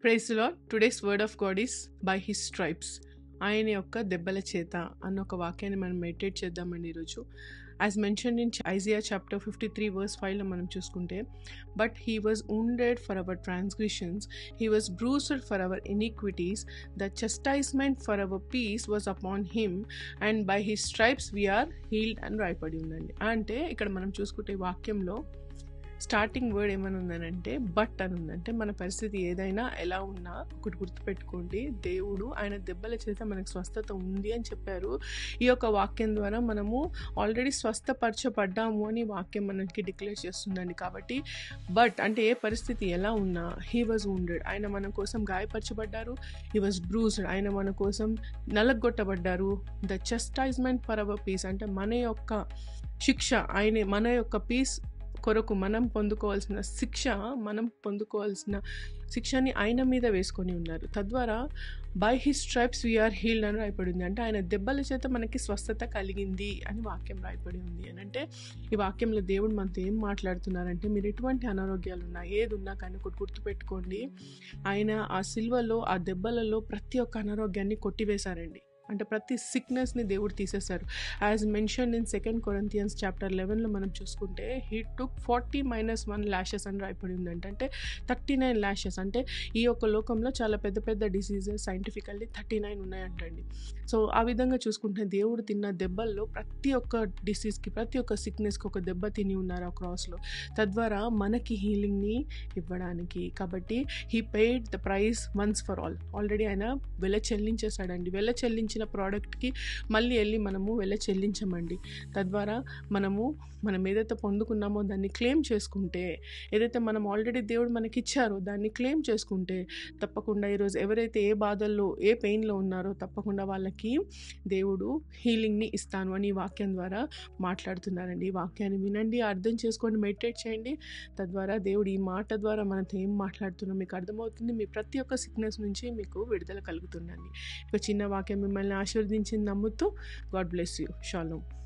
Praise the Lord. Today's word of God is by his stripes. ఆయన యొక్క దెబ్బల చేత అన్న ఒక వాక్యాన్ని మనం మెడిటేట్ చేద్దామండి ఈరోజు. As mention in Isaiah chapter 53 verse 5లో మనం చూసుకుంటే, but he was wounded for our transgressions, he was bruised for our iniquities, the chastisement for our peace was upon him and by his stripes we are healed అని రాయబడి ఉందండి. అంటే ఇక్కడ మనం చూసుకుంటే వాక్యంలో స్టార్టింగ్ వర్డ్ ఏమైనా ఉందనంటే బట్ అని ఉందంటే, మన పరిస్థితి ఏదైనా ఎలా ఉన్నా ఒకటి గుర్తుపెట్టుకోండి, దేవుడు ఆయన దెబ్బల చేత మనకు స్వస్థత ఉంది అని చెప్పారు. ఈ యొక్క వాక్యం ద్వారా మనము ఆల్రెడీ స్వస్థపరచబడ్డాము అని వాక్యం మనకి డిక్లేర్ చేస్తుందండి. కాబట్టి బట్ అంటే ఏ పరిస్థితి ఎలా ఉన్నా, హీ వాజ్ wounded, ఆయన మన కోసం గాయపరచబడ్డారు. హీ వాజ్ బ్రూస్డ్, ఆయన మన కోసం నలగొట్టబడ్డారు. The chastisement for our piece, అంటే మన యొక్క శిక్ష ఆయన, మన యొక్క పీస్ కొరకు మనం పొందుకోవాల్సిన శిక్షని ఆయన మీద వేసుకొని ఉన్నారు. తద్వారా by his stripes we are healed అని రాయబడి ఉంది. అంటే ఆయన దెబ్బల చేత మనకి స్వస్థత కలిగింది అని వాక్యం రాయబడి ఉంది. అని అంటే ఈ వాక్యంలో దేవుడు మనతో ఏం మాట్లాడుతున్నారంటే, మీరు ఎటువంటి అనారోగ్యాలు ఉన్నా, ఏది ఉన్నా కానీ ఒకటి గుర్తుపెట్టుకోండి, ఆయన ఆ సిల్వలో ఆ దెబ్బలలో ప్రతి ఒక్క అనారోగ్యాన్ని కొట్టివేశారండి. అంటే ప్రతి సిక్నెస్ని దేవుడు తీసేశారు. As mention in 2 Corinthians chapter 11లో మనం చూసుకుంటే, హీ టుక్ 40-1 lashes అని రాయబడి ఉందంటే, అంటే 39 lashes. అంటే ఈ యొక్క లోకంలో చాలా పెద్ద పెద్ద డిసీజెస్ సైంటిఫికల్లీ 39 ఉన్నాయంటండి. సో ఆ విధంగా చూసుకుంటే దేవుడు తిన్న దెబ్బల్లో ప్రతి ఒక్క డిసీజ్కి, ప్రతి ఒక్క సిక్నెస్కి ఒక దెబ్బ తిని ఉన్నారు ఆ క్రాస్లో, తద్వారా మనకి హీలింగ్ని ఇవ్వడానికి. కాబట్టి he paid the price once for all. Already ఆయన వెల చెల్లించేశాడండి. వెల చెల్లించిన ప్రోడక్ట్కి మళ్ళీ వెళ్ళి మనము వెల చెల్లించమండి. తద్వారా మనం ఏదైతే పొందుకున్నామో దాన్ని క్లెయిమ్ చేసుకుంటే, ఏదైతే మనం ఆల్రెడీ దేవుడు మనకి ఇచ్చారో దాన్ని క్లెయిమ్ చేసుకుంటే, తప్పకుండా ఈరోజు ఎవరైతే ఏ బాధల్లో, ఏ పెయిన్లో ఉన్నారో తప్పకుండా వాళ్ళకి దేవుడు హీలింగ్ని ఇస్తాను అని ఈ వాక్యం ద్వారా మాట్లాడుతున్నారండి. ఈ వాక్యాన్ని వినండి, అర్థం చేసుకొని మెడిటేట్ చేయండి. తద్వారా దేవుడు ఈ మాట ద్వారా మనతో ఏం మాట్లాడుతున్నా మీకు అర్థమవుతుంది. మీ ప్రతి ఒక్క సిక్నెస్ నుంచి మీకు విడుదల కలుగుతుందండి. ఒక చిన్న వాక్యం మిమ్మల్ని ఆశీర్వదించింది నమ్ముతూ, గాడ్ బ్లెస్ యూ. షాలోమ్.